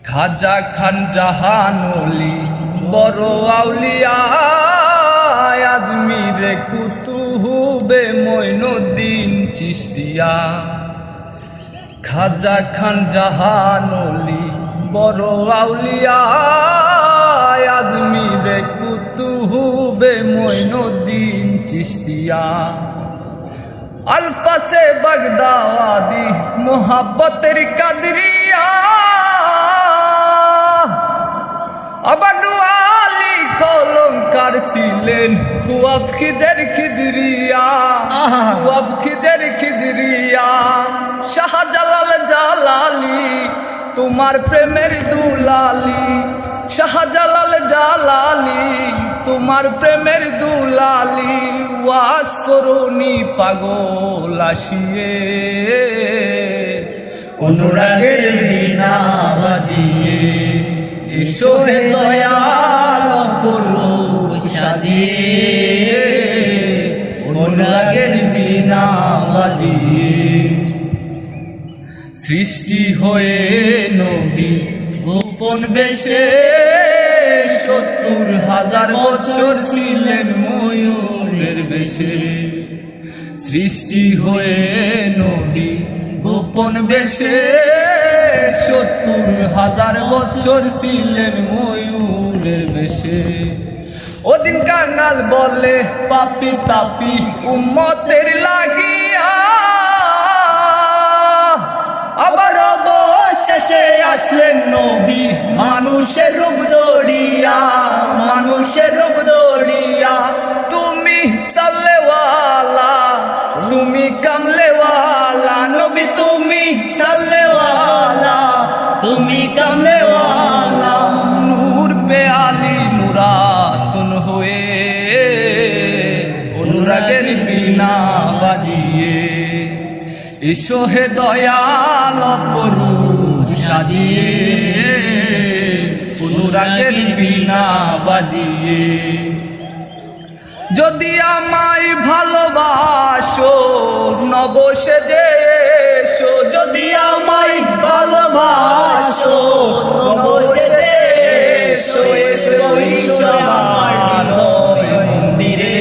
খাজা খান জাহানুলি বড় আউলিয়া আজমিরে কুতুবে মঈনুদ্দিন চিশতিয়া। খাজা খান জাহানুলি বড় আউলিয়া আজমিরে কুতুবে মঈনুদ্দিন চিশতিয়া। আলফাসে বাগদাওয়াদি মোহাব্বতের কাদরিয়া। আবাদু আলী কলঙ্কার ছিলেন খুয়াব খিদের খিদরিয়া। খুয়াব খিদের খিদরিয়া। শাহজালাল জালালি তোমার প্রেমের দুলালি। শাহজালাল জালালি তোমার প্রেমের দুলালি। ওয়াজ করুনি পাগল আসিয়ে অনুরাগের বীণা বাজিয়ে এসো হে দয়াল অপরূপ সাজিয়ে। অনুরাগের বীণা বাজিয়ে সৃষ্টি হয়ে নবী গোপন বেশে ৭০,০০০ বছর ছিলেন ময়ূরের বেশে। সৃষ্টি হয়ে নবী গোপন বেশে ৭০,০০০ বছর ছিলেন ময়ূরের বেশে। ওদিন কাঙাল বলে পাপি তাপি উম্মতের লাগিয়া। আবার অবশেষে আসলেন নবী মানুষের রূপ ধরিয়া। মানুষের রূপ ধরিয়া। তুমি সাল্লেওয়ালা তুমি কামলেওয়ালা। নবী তুমি সাল্লেওয়ালা তুমি কামলেওয়ালা। নূর পে আলী নুরাতুন হয়ে অনুরাগের বীণা বাজিয়ে এসো হে দয়াল অপরূপ সাজিয়ে। অনুরাগের বীণা বাজিয়ে যদি আমায় ভালোবাসো নব সেজে এসো। যদি আমায় ভালোবাসো নব সেজে এসো। এসো আমার হৃদয় মন্দিরে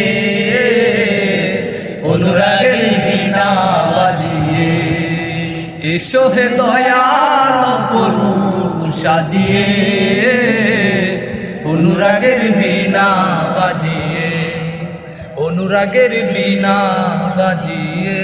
অনুরাগের বীণা বাজিয়ে। এসো হে দয়াল অপরূপ সাজিয়ে অনুরাগের বীণা বাজিয়ে। অনুরাগের বীণা বাজিয়ে।